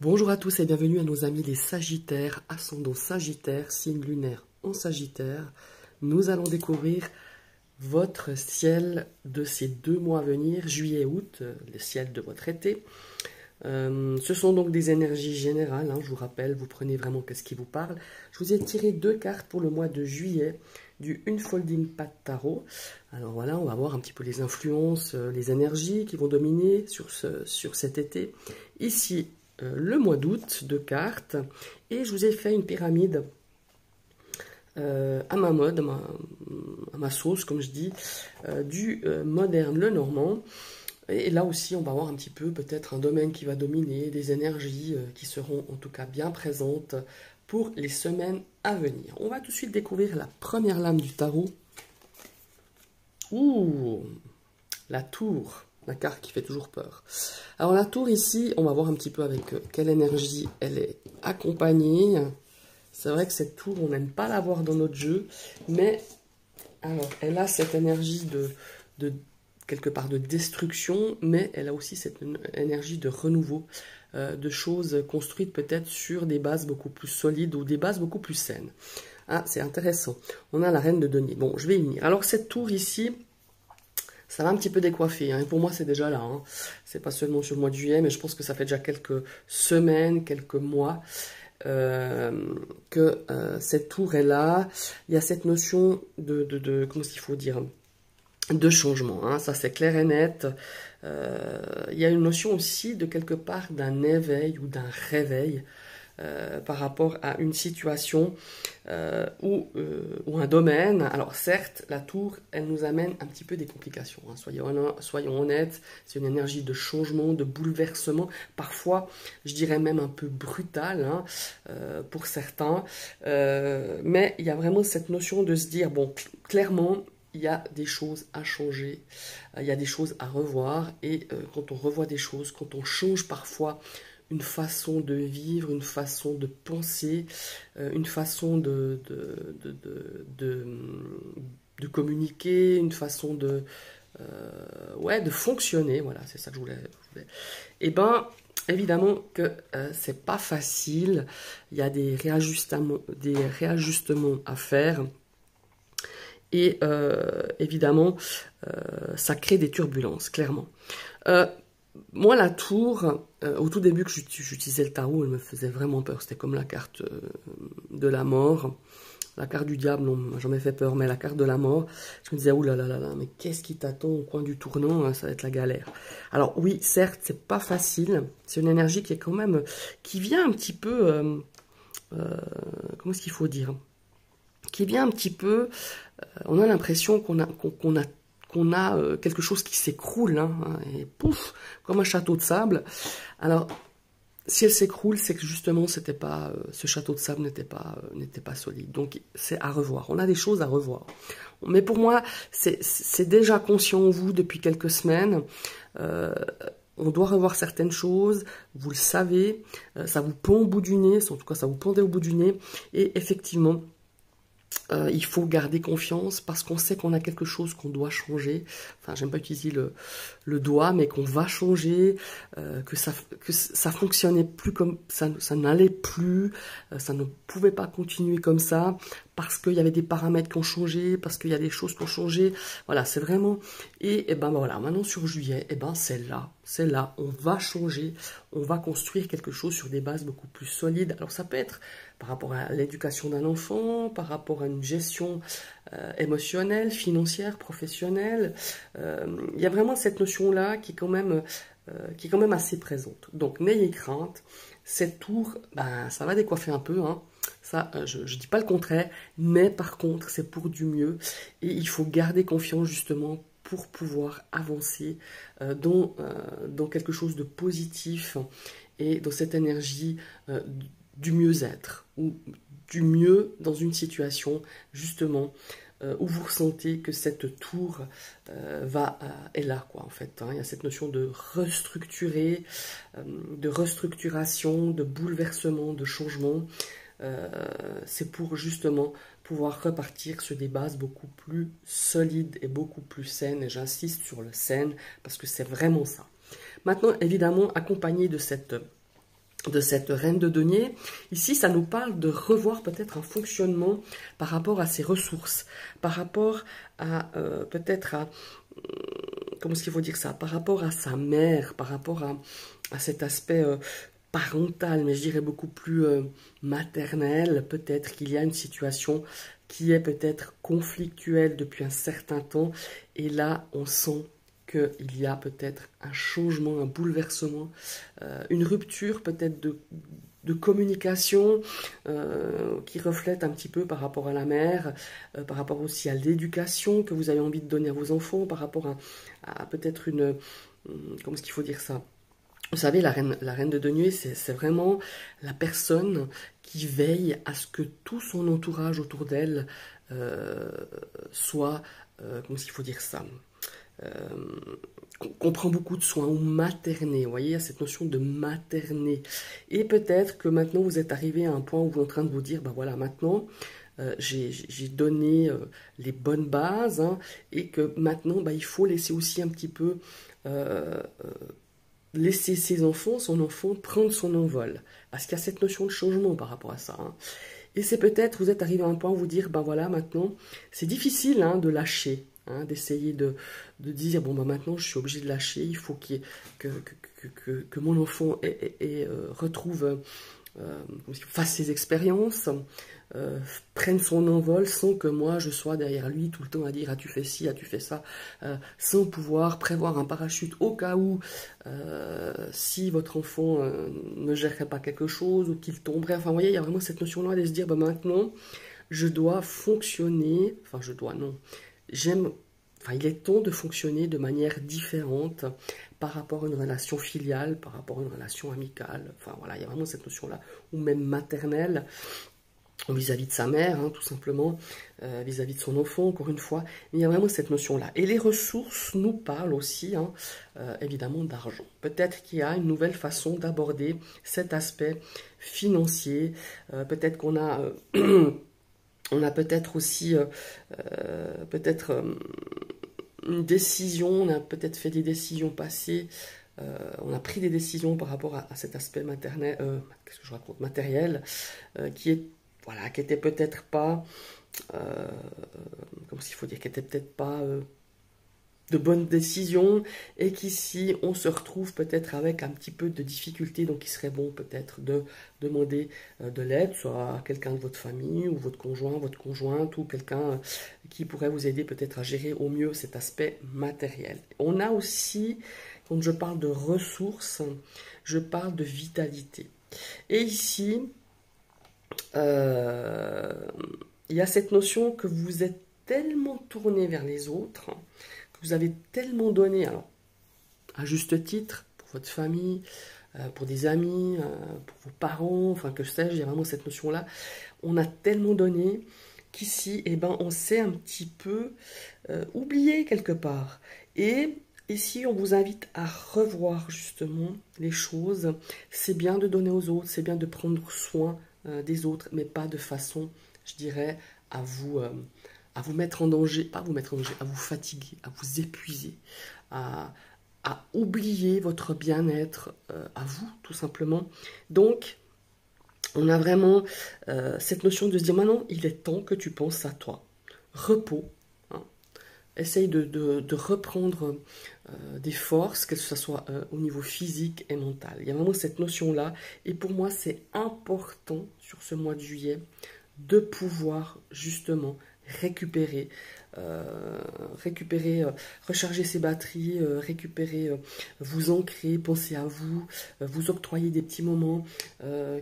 Bonjour à tous et bienvenue à nos amis les Sagittaires, ascendant Sagittaire, signe lunaire en Sagittaire. Nous allons découvrir votre ciel de ces 2 mois à venir, juillet et août, le ciel de votre été. Ce sont donc des énergies générales, je vous rappelle, vous prenez vraiment qu'est-ce qui vous parle. Je vous ai tiré 2 cartes pour le mois de juillet du Unfolding Path Tarot. Alors voilà, on va voir un petit peu les influences, les énergies qui vont dominer sur cet été. Ici, le mois d'août, 2 cartes, et je vous ai fait une pyramide à ma mode, à ma sauce, comme je dis, du moderne le normand. Et là aussi, on va voir un petit peu peut-être un domaine qui va dominer, des énergies qui seront en tout cas bien présentes pour les semaines à venir. On va tout de suite découvrir la première lame du tarot. Ouh, la tour, la carte qui fait toujours peur. Alors la tour ici, on va voir un petit peu avec quelle énergie elle est accompagnée. C'est vrai que cette tour, on n'aime pas la voir dans notre jeu, mais alors elle a cette énergie de quelque part de destruction, mais elle a aussi cette énergie de renouveau, de choses construites peut-être sur des bases beaucoup plus solides ou des bases beaucoup plus saines. Ah, c'est intéressant. On a la reine de denier. Bon, je vais y venir. Alors cette tour ici, ça va un petit peu décoiffer, et pour moi c'est déjà là. C'est pas seulement sur le mois de juillet, mais je pense que ça fait déjà quelques semaines, quelques mois que cette tour est là. Il y a cette notion comment il faut dire, de changement, ça c'est clair et net. Il y a une notion aussi de quelque part d'un éveil ou d'un réveil par rapport à une situation ou un domaine. Alors certes, la tour, elle nous amène un petit peu des complications, soyons honnêtes, c'est une énergie de changement, de bouleversement, parfois je dirais même un peu brutal pour certains, mais il y a vraiment cette notion de se dire, bon, clairement, il y a des choses à changer, il y a des choses à revoir, et quand on revoit des choses, quand on change parfois une façon de vivre, une façon de penser, une façon de communiquer, une façon de fonctionner, voilà, c'est ça que je voulais. Et ben, évidemment que c'est pas facile, il y a des réajustements à faire. Et évidemment, ça crée des turbulences, clairement. Moi, la tour, au tout début que j'utilisais le tarot, elle me faisait vraiment peur. C'était comme la carte de la mort. La carte du diable, non, m'a jamais fait peur, mais la carte de la mort, je me disais, ouh là là là là, mais qu'est-ce qui t'attend au coin du tournant, ça va être la galère. Alors oui, certes, c'est pas facile. C'est une énergie qui est quand même, qui vient un petit peu, comment est-ce qu'il faut dire, qui vient un petit peu, on a l'impression qu'on a quelque chose qui s'écroule, et pouf, comme un château de sable. Alors, si elle s'écroule, c'est que justement, c'était pas, ce château de sable n'était pas solide. Donc, c'est à revoir. On a des choses à revoir. Mais pour moi, c'est déjà conscient en vous depuis quelques semaines. On doit revoir certaines choses, vous le savez, ça vous pend au bout du nez, en tout cas, ça vous pendait au bout du nez. Et effectivement, il faut garder confiance parce qu'on sait qu'on a quelque chose qu'on doit changer. Enfin, j'aime pas utiliser le doigt, mais qu'on va changer, que ça fonctionnait plus comme ça n'allait plus, ça ne pouvait pas continuer comme ça parce qu'il y avait des paramètres qui ont changé, parce qu'il y a des choses qui ont changé. Voilà, c'est vraiment. Et ben voilà, maintenant sur juillet, c'est là, on va changer, on va construire quelque chose sur des bases beaucoup plus solides. Alors ça peut être par rapport à l'éducation d'un enfant, par rapport à une gestion émotionnelle, financière, professionnelle. Il y a vraiment cette notion-là qui est quand même assez présente. Donc n'ayez crainte, cette tour, ça va décoiffer un peu, Ça, je ne dis pas le contraire, mais par contre, c'est pour du mieux. Et il faut garder confiance justement pour pouvoir avancer dans quelque chose de positif et dans cette énergie du mieux-être ou du mieux dans une situation justement où vous ressentez que cette tour est là, quoi, en fait. Il y a cette notion de restructurer, de restructuration, de bouleversement, de changement. C'est pour justement pouvoir repartir sur des bases beaucoup plus solides et beaucoup plus saines. Et j'insiste sur le saine parce que c'est vraiment ça. Maintenant, évidemment, accompagné de cette de cette reine de denier. Ici, ça nous parle de revoir peut-être un fonctionnement par rapport à ses ressources, par rapport à peut-être à, comment est-ce qu'il faut dire ça, par rapport à sa mère, par rapport à cet aspect parental, mais je dirais beaucoup plus maternel. Peut-être qu'il y a une situation qui est peut-être conflictuelle depuis un certain temps, et là, on sent qu'il y a peut-être un changement, un bouleversement, une rupture peut-être de communication qui reflète un petit peu par rapport à la mère, par rapport aussi à l'éducation que vous avez envie de donner à vos enfants, par rapport à peut-être une... comment est-ce qu'il faut dire ça? Vous savez, la reine de denier, c'est vraiment la personne qui veille à ce que tout son entourage autour d'elle soit... comment est-ce qu'il faut dire ça? Qu'on prend beaucoup de soins ou materner, vous voyez, il y a cette notion de materner. Et peut-être que maintenant vous êtes arrivé à un point où vous êtes en train de vous dire, ben voilà, maintenant j'ai donné les bonnes bases, hein, et que maintenant ben, il faut laisser aussi un petit peu laisser ses enfants, son enfant prendre son envol. Parce qu'il y a cette notion de changement par rapport à ça, hein. Et c'est peut-être, vous êtes arrivé à un point où vous dire, ben voilà, maintenant, c'est difficile hein, de lâcher, hein, d'essayer de dire, bon, ben maintenant, je suis obligé de lâcher, il faut que mon enfant retrouve, fasse ses expériences, prenne son envol sans que moi, je sois derrière lui tout le temps à dire, ah, tu fais ci, ah, tu fais ça, sans pouvoir prévoir un parachute au cas où, si votre enfant ne gérerait pas quelque chose ou qu'il tomberait. Enfin, vous voyez, il y a vraiment cette notion-là de se dire, bah, maintenant, je dois fonctionner, enfin, je dois, non, enfin, il est temps de fonctionner de manière différente par rapport à une relation filiale, par rapport à une relation amicale. Enfin, voilà, il y a vraiment cette notion-là, ou même maternelle, vis-à-vis de sa mère, hein, tout simplement, vis-à-vis de son enfant, encore une fois. Mais il y a vraiment cette notion-là. Et les ressources nous parlent aussi, hein, évidemment, d'argent. Peut-être qu'il y a une nouvelle façon d'aborder cet aspect financier. Peut-être qu'on a... on a peut-être aussi... peut-être... une décision, on a peut-être fait des décisions passées, on a pris des décisions par rapport à cet aspect maternel, qu'est-ce que je raconte, matériel, qui est voilà, qui était peut-être pas, comment s'il faut dire, qui était peut-être pas de bonnes décisions, et qu'ici on se retrouve peut-être avec un petit peu de difficulté, donc il serait bon peut-être de demander de l'aide, soit à quelqu'un de votre famille, ou votre conjoint, votre conjointe, ou quelqu'un qui pourrait vous aider peut-être à gérer au mieux cet aspect matériel. On a aussi, quand je parle de ressources, je parle de vitalité. Et ici, il y a cette notion que vous êtes tellement tourné vers les autres, que vous avez tellement donné, alors à juste titre, pour votre famille, pour des amis, pour vos parents, enfin que sais-je, il y a vraiment cette notion-là. On a tellement donné qu'ici, eh ben, on s'est un petit peu oublié quelque part. Et ici, on vous invite à revoir justement les choses. C'est bien de donner aux autres, c'est bien de prendre soin des autres, mais pas de façon, je dirais, à vous mettre en danger, pas à vous mettre en danger, à vous fatiguer, à vous épuiser, à oublier votre bien-être à vous, tout simplement. Donc, on a vraiment cette notion de se dire, maintenant, il est temps que tu penses à toi. Repos, hein. Essaye de reprendre des forces, que ce soit au niveau physique et mental. Il y a vraiment cette notion-là. Et pour moi, c'est important, sur ce mois de juillet, de pouvoir justement récupérer, recharger ses batteries, vous ancrer, penser à vous, vous octroyer des petits moments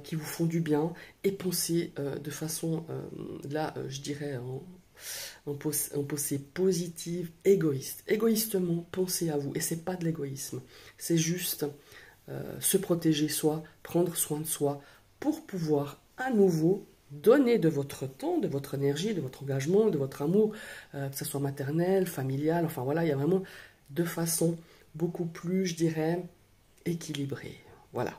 qui vous font du bien, et penser de façon, là, je dirais, en pensée positive, égoïste. Égoïstement, pensez à vous. Et c'est pas de l'égoïsme. C'est juste se protéger soi, prendre soin de soi, pour pouvoir à nouveau donner de votre temps, de votre énergie, de votre engagement, de votre amour, que ce soit maternel, familial, enfin voilà, il y a vraiment de façon beaucoup plus, je dirais, équilibrée. Voilà.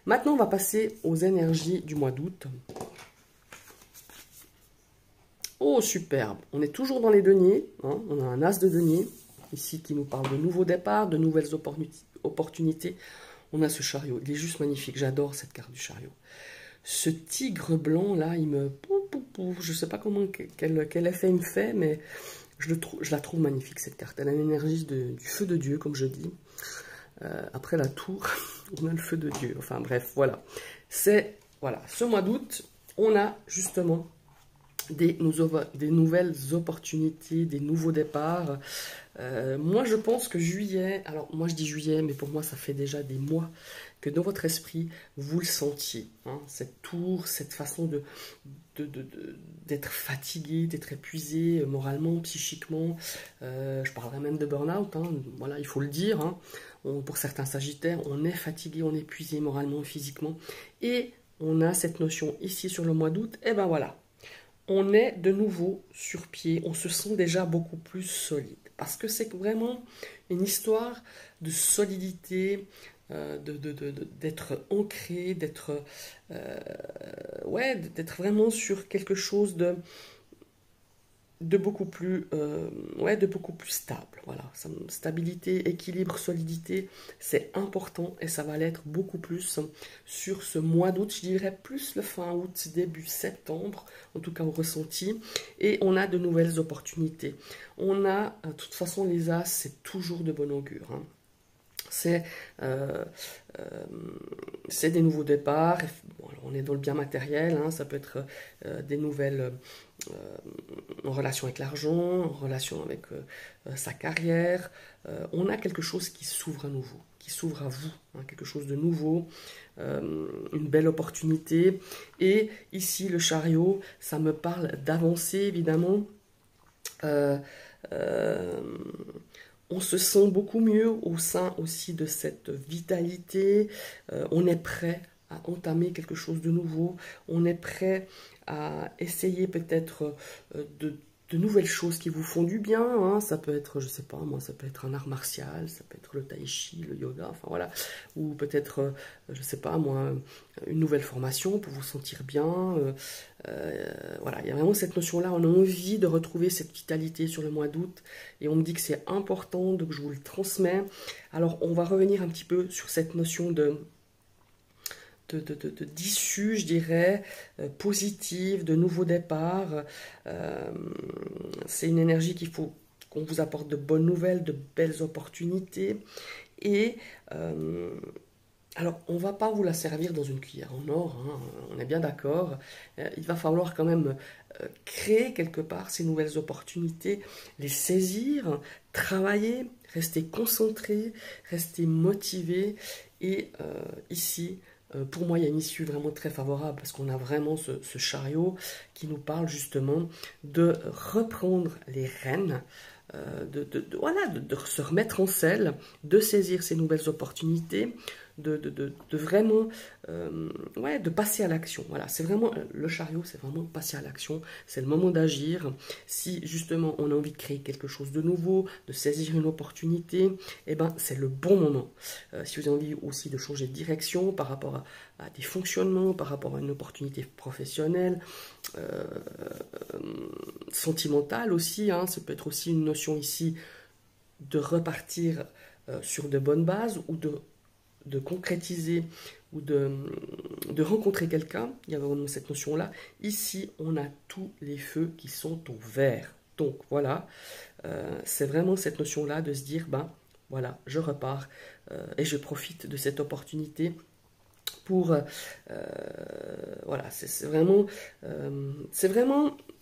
Maintenant, on va passer aux énergies du mois d'août. Oh, superbe. On est toujours dans les deniers, hein. On a un as de denier, ici, qui nous parle de nouveaux départs, de nouvelles opportunités. on a ce chariot. Il est juste magnifique. J'adore cette carte du chariot. Ce tigre blanc là, il me... Je sais pas comment, quel effet il me fait, mais je la trouve magnifique cette carte. Elle a l'énergie du feu de Dieu, comme je dis. Après la tour, on a le feu de Dieu. Enfin bref, voilà. Voilà, ce mois d'août, on a justement des nouvelles opportunités, des nouveaux départs. Moi, je pense que juillet, alors moi je dis juillet, mais pour moi ça fait déjà des mois que dans votre esprit, vous le sentiez. Hein, cette tour, cette façon d'être fatigué, d'être épuisé moralement, psychiquement. Je parlerai même de burn-out, hein, voilà, il faut le dire. Hein. Pour certains sagittaires, on est fatigué, on est épuisé moralement, physiquement. Et on a cette notion ici sur le mois d'août, et ben voilà. On est de nouveau sur pied, on se sent déjà beaucoup plus solide. Parce que c'est vraiment une histoire de solidité, d'être ancré, d'être vraiment sur quelque chose de beaucoup plus stable. Voilà. Stabilité, équilibre, solidité, c'est important et ça va l'être beaucoup plus sur ce mois d'août. Je dirais plus le fin août, début septembre, en tout cas au ressenti. Et on a de nouvelles opportunités. On a, de toute façon, les As, c'est toujours de bon augure. Hein. C'est des nouveaux départs. Bon, alors on est dans le bien matériel, hein, ça peut être des nouvelles en relation avec l'argent, en relation avec sa carrière. On a quelque chose qui s'ouvre à nouveau, qui s'ouvre à vous, hein, quelque chose de nouveau, une belle opportunité. Et ici, le chariot, ça me parle d'avancer, évidemment. On se sent beaucoup mieux au sein aussi de cette vitalité. On est prêt à entamer quelque chose de nouveau. On est prêt à essayer peut-être de nouvelles choses qui vous font du bien. Hein. Ça peut être, je sais pas moi, ça peut être un art martial, ça peut être le tai chi, le yoga, enfin voilà. Ou peut-être, je sais pas moi, une nouvelle formation pour vous sentir bien. Voilà, il y a vraiment cette notion-là, on a envie de retrouver cette vitalité sur le mois d'août et on me dit que c'est important, donc je vous le transmets. Alors on va revenir un petit peu sur cette notion d'issue, je dirais, positive, de nouveau départ. C'est une énergie qu'il faut qu'on vous apporte de bonnes nouvelles, de belles opportunités et alors, on ne va pas vous la servir dans une cuillère en or, hein, on est bien d'accord. Il va falloir quand même créer quelque part ces nouvelles opportunités, les saisir, travailler, rester concentré, rester motivé. Et ici, pour moi, il y a une issue vraiment très favorable parce qu'on a vraiment ce chariot qui nous parle justement de reprendre les rênes. Voilà, de se remettre en selle, de saisir ces nouvelles opportunités, de vraiment de passer à l'action. Voilà, c'est vraiment le chariot, c'est vraiment passer à l'action, c'est le moment d'agir. Si justement on a envie de créer quelque chose de nouveau, de saisir une opportunité, eh ben c'est le bon moment. Si vous avez envie aussi de changer de direction par rapport à des fonctionnements, par rapport à une opportunité professionnelle, sentimentale aussi, hein, ça peut être aussi une notion ici de repartir sur de bonnes bases ou de concrétiser ou de rencontrer quelqu'un. Il y a vraiment cette notion-là. Ici, on a tous les feux qui sont au vert. Donc voilà, c'est vraiment cette notion-là de se dire, ben voilà, je repars et je profite de cette opportunité pour voilà, c'est vraiment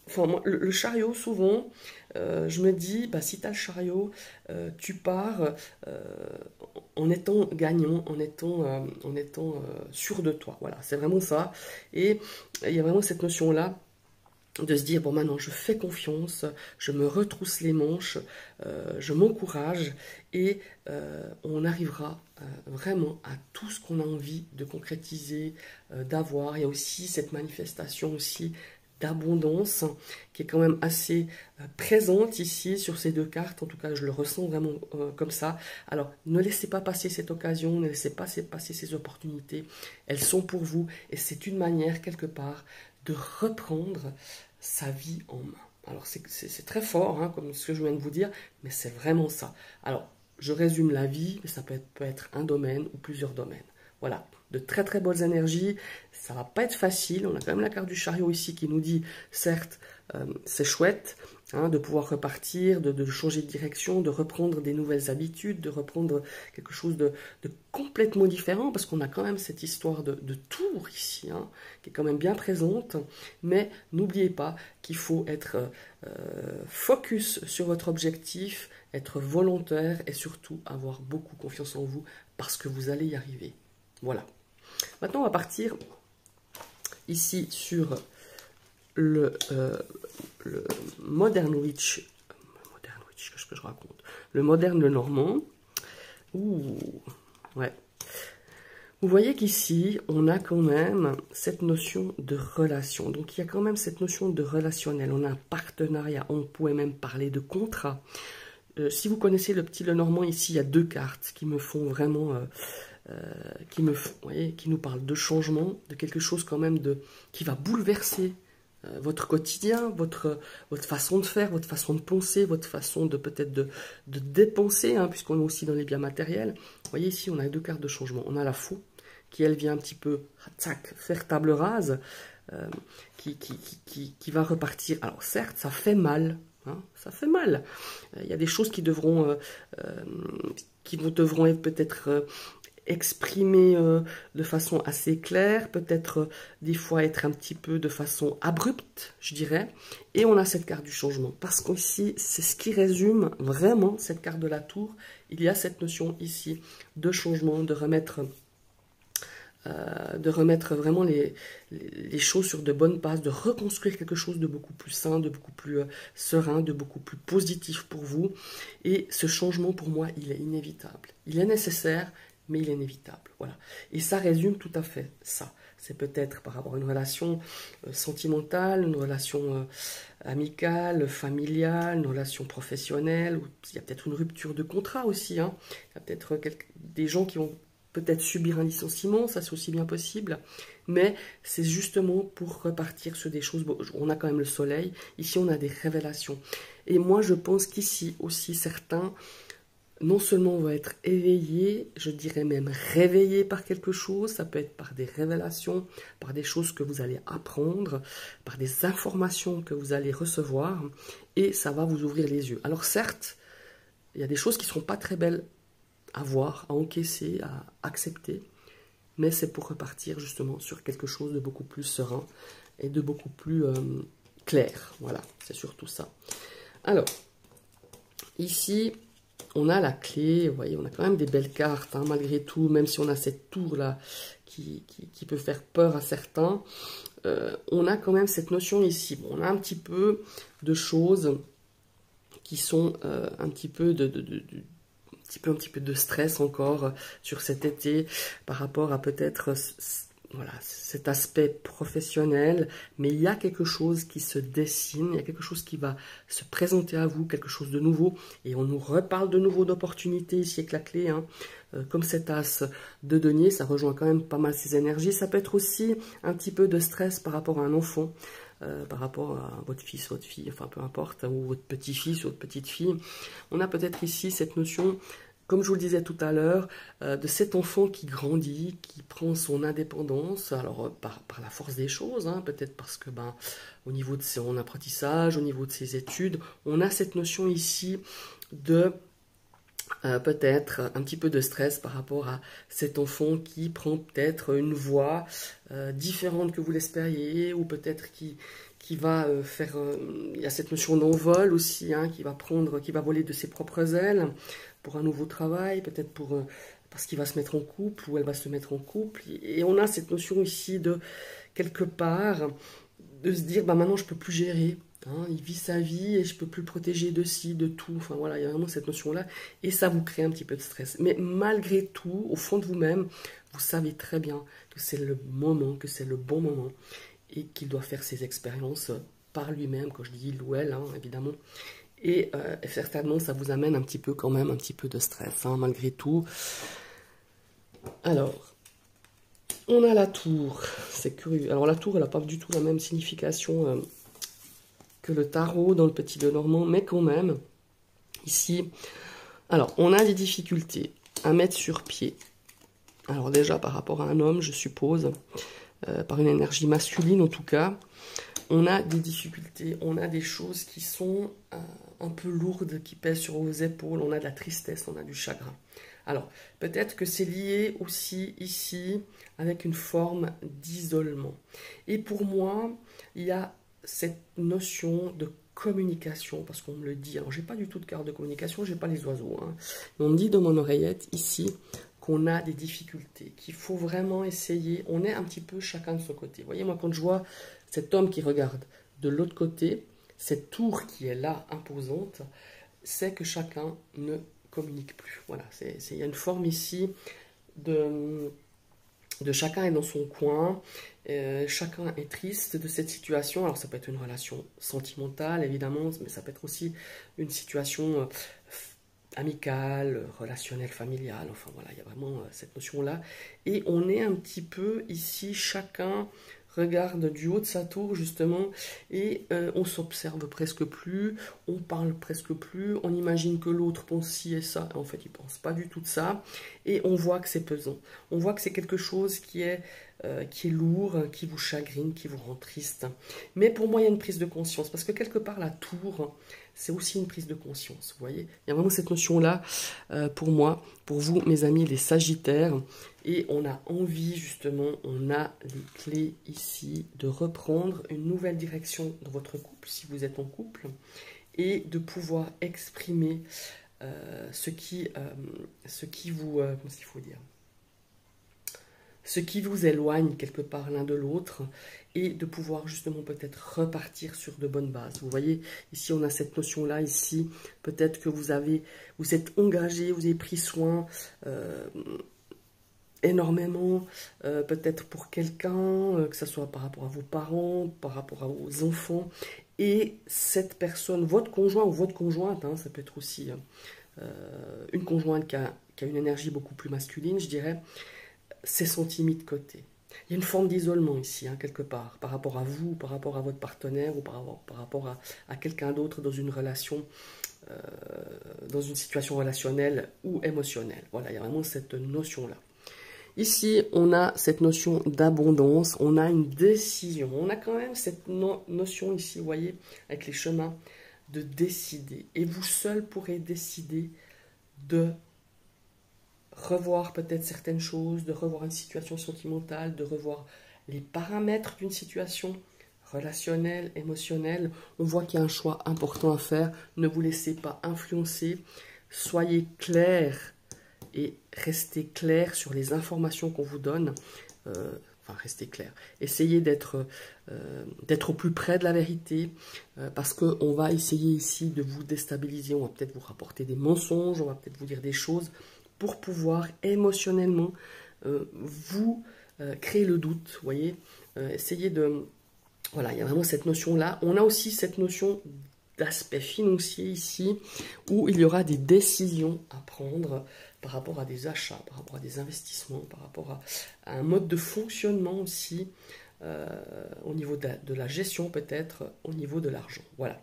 enfin moi, le chariot souvent je me dis bah, si tu as le chariot tu pars en étant gagnant, en étant sûr de toi, voilà, c'est vraiment ça. Et il y a vraiment cette notion là de se dire, bon maintenant je fais confiance, je me retrousse les manches, je m'encourage et on arrivera vraiment à tout ce qu'on a envie de concrétiser, d'avoir. Il y a aussi cette manifestation aussi d'abondance qui est quand même assez présente ici sur ces deux cartes. En tout cas je le ressens vraiment comme ça. Alors ne laissez pas passer cette occasion, ne laissez pas passer ces opportunités, elles sont pour vous et c'est une manière quelque part de reprendre sa vie en main. Alors c'est très fort, hein, comme ce que je viens de vous dire, mais c'est vraiment ça. Alors je résume la vie, mais ça peut être un domaine ou plusieurs domaines. Voilà, de très très bonnes énergies, ça va pas être facile, on a quand même la carte du chariot ici qui nous dit, certes, c'est chouette, hein, de pouvoir repartir, de changer de direction, de reprendre des nouvelles habitudes, de reprendre quelque chose de complètement différent, parce qu'on a quand même cette histoire de tour ici, hein, qui est quand même bien présente, mais n'oubliez pas qu'il faut être focus sur votre objectif, être volontaire et surtout avoir beaucoup confiance en vous, parce que vous allez y arriver. Voilà. Maintenant, on va partir ici sur le Modern Witch. Qu'est-ce que je raconte? Le Moderne Normand. Ouh, ouais. Vous voyez qu'ici, on a quand même cette notion de relation. Donc, il y a quand même cette notion de relationnel. On a un partenariat. On pourrait même parler de contrat. Si vous connaissez le petit Lenormand, ici, il y a deux cartes qui me font vraiment... qui nous parle de changement, de quelque chose quand même qui va bouleverser votre quotidien, votre façon de faire, votre façon de penser, votre façon de peut-être de dépenser, hein, puisqu'on est aussi dans les biens matériels. Vous voyez ici, on a deux cartes de changement. On a la fou, qui elle vient un petit peu faire table rase, qui va repartir. Alors certes, ça fait mal. Hein, ça fait mal. Il y a des choses qui devront être peut-être exprimer de façon assez claire, peut-être des fois être un petit peu de façon abrupte, je dirais. Et on a cette carte du changement, parce qu'ici, c'est ce qui résume vraiment cette carte de la tour. Il y a cette notion ici de changement, de remettre vraiment les choses sur de bonnes bases, de reconstruire quelque chose de beaucoup plus sain, de beaucoup plus serein, de beaucoup plus positif pour vous. Et ce changement, pour moi, il est inévitable. Il est nécessaire, mais il est inévitable. Voilà. Et ça résume tout à fait ça. C'est peut-être par rapport à une relation sentimentale, une relation amicale, familiale, une relation professionnelle. Ou il y a peut-être une rupture de contrat aussi. Hein. Il y a peut-être des gens qui vont peut-être subir un licenciement, ça c'est aussi bien possible. Mais c'est justement pour repartir sur des choses. Bon, on a quand même le soleil. Ici, on a des révélations. Et moi, je pense qu'ici aussi, certains... non seulement on va être éveillé, je dirais même réveillé par quelque chose, ça peut être par des révélations, par des choses que vous allez apprendre, par des informations que vous allez recevoir, et ça va vous ouvrir les yeux. Alors certes, il y a des choses qui ne seront pas très belles à voir, à encaisser, à accepter, mais c'est pour repartir justement sur quelque chose de beaucoup plus serein et de beaucoup plus clair. Voilà, c'est surtout ça. Alors, ici... on a la clé, vous voyez, on a quand même des belles cartes, hein, malgré tout, même si on a cette tour-là qui peut faire peur à certains. On a quand même cette notion ici. Bon, on a un petit peu de choses qui sont un petit peu de stress encore sur cet été par rapport à peut-être... voilà, cet aspect professionnel, mais il y a quelque chose qui se dessine, il y a quelque chose qui va se présenter à vous, quelque chose de nouveau, et on nous reparle de nouveau d'opportunités ici avec la clé, hein. Comme cet as de denier, ça rejoint quand même pas mal ces énergies. Ça peut être aussi un petit peu de stress par rapport à un enfant, par rapport à votre fils, votre fille, enfin peu importe, ou votre petit-fils ou votre petite-fille. On a peut-être ici cette notion... comme je vous le disais tout à l'heure, de cet enfant qui grandit, qui prend son indépendance, alors par la force des choses, hein, peut-être parce que au niveau de son apprentissage, au niveau de ses études, on a cette notion ici de peut-être un petit peu de stress par rapport à cet enfant qui prend peut-être une voie différente que vous l'espériez, ou peut-être qui va faire... il y a cette notion d'envol aussi, hein, qui va voler de ses propres ailes, pour un nouveau travail, peut-être parce qu'il va se mettre en couple, ou elle va se mettre en couple. Et on a cette notion ici de, quelque part, de se dire, maintenant je ne peux plus gérer. Hein, il vit sa vie et je ne peux plus le protéger de ci, de tout. Enfin voilà, il y a vraiment cette notion-là. Et ça vous crée un petit peu de stress. Mais malgré tout, au fond de vous-même, vous savez très bien que c'est le moment, que c'est le bon moment. Et qu'il doit faire ses expériences par lui-même, quand je dis il ou elle, hein, évidemment. Et certainement, ça vous amène un petit peu quand même, un petit peu de stress, hein, malgré tout. Alors, on a la tour, c'est curieux. Alors la tour, elle n'a pas du tout la même signification que le tarot dans le petit Lenormand, mais quand même, ici, Alors, on a des difficultés à mettre sur pied. Alors déjà, par rapport à un homme, je suppose, par une énergie masculine en tout cas, on a des difficultés, on a des choses qui sont un peu lourdes, qui pèsent sur vos épaules, on a de la tristesse, on a du chagrin. Alors, peut-être que c'est lié aussi ici avec une forme d'isolement. Et pour moi, il y a cette notion de communication, parce qu'on me le dit. Alors, j'ai pas du tout de carte de communication, j'ai pas les oiseaux. Hein. On me dit dans mon oreillette ici qu'on a des difficultés, qu'il faut vraiment essayer. On est un petit peu chacun de son côté. Vous voyez, moi, quand je vois cet homme qui regarde de l'autre côté, cette tour qui est là, imposante, c'est que chacun ne communique plus. Voilà, il y a une forme ici de chacun est dans son coin, chacun est triste de cette situation. Alors ça peut être une relation sentimentale évidemment, mais ça peut être aussi une situation amicale, relationnelle, familiale. Enfin voilà, il y a vraiment cette notion-là. Et on est un petit peu ici, chacun regarde du haut de sa tour justement et on s'observe presque plus, on parle presque plus, on imagine que l'autre pense ci et ça, en fait il pense pas du tout de ça et on voit que c'est pesant, on voit que c'est quelque chose qui est lourd, qui vous chagrine, qui vous rend triste. Mais pour moi il y a une prise de conscience parce que quelque part la tour c'est aussi une prise de conscience, vous voyez. Il y a vraiment cette notion-là pour moi, pour vous mes amis les Sagittaires. Et on a envie justement, on a les clés ici de reprendre une nouvelle direction dans votre couple, si vous êtes en couple, et de pouvoir exprimer ce qui vous, comment il faut dire, ce qui vous éloigne quelque part l'un de l'autre, et de pouvoir justement peut-être repartir sur de bonnes bases. Vous voyez, ici on a cette notion-là, ici, peut-être que vous êtes engagé, vous avez pris soin énormément, peut-être pour quelqu'un, que ce soit par rapport à vos parents, par rapport à vos enfants, et cette personne, votre conjoint ou votre conjointe, hein, ça peut être aussi une conjointe qui a une énergie beaucoup plus masculine, je dirais, s'est sentie mise de côté. Il y a une forme d'isolement ici, hein, quelque part, par rapport à vous, par rapport à votre partenaire, ou par rapport à quelqu'un d'autre dans une relation, dans une situation relationnelle ou émotionnelle. Voilà, il y a vraiment cette notion-là. Ici, on a cette notion d'abondance, on a une décision, on a quand même cette notion ici, vous voyez, avec les chemins, de décider. Et vous seul pourrez décider de revoir peut-être certaines choses, de revoir une situation sentimentale, de revoir les paramètres d'une situation relationnelle, émotionnelle. On voit qu'il y a un choix important à faire, ne vous laissez pas influencer, soyez clair et restez clair sur les informations qu'on vous donne. Enfin, restez clair. Essayez d'être au plus près de la vérité parce qu'on va essayer ici de vous déstabiliser. On va peut-être vous rapporter des mensonges, on va peut-être vous dire des choses pour pouvoir émotionnellement vous créer le doute. Vous voyez, essayez de... Voilà, il y a vraiment cette notion-là. On a aussi cette notion d'aspect financier ici, où il y aura des décisions à prendre par rapport à des achats, par rapport à des investissements, par rapport à un mode de fonctionnement aussi, au niveau de la gestion peut-être, au niveau de l'argent. Voilà.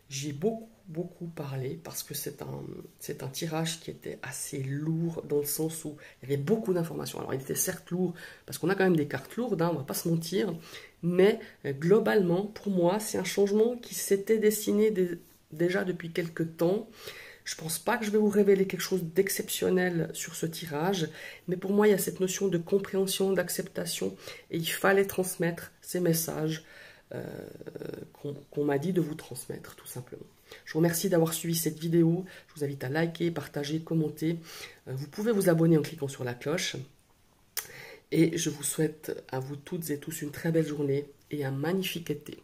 J'ai beaucoup parlé parce que c'est un tirage qui était assez lourd dans le sens où il y avait beaucoup d'informations. Alors il était certes lourd parce qu'on a quand même des cartes lourdes, hein, on ne va pas se mentir, mais globalement pour moi c'est un changement qui s'était dessiné déjà depuis quelques temps. Je ne pense pas que je vais vous révéler quelque chose d'exceptionnel sur ce tirage, mais pour moi il y a cette notion de compréhension, d'acceptation et il fallait transmettre ces messages qu'on m'a dit de vous transmettre tout simplement. Je vous remercie d'avoir suivi cette vidéo, je vous invite à liker, partager, commenter. Vous pouvez vous abonner en cliquant sur la cloche. Et je vous souhaite à vous toutes et tous une très belle journée et un magnifique été.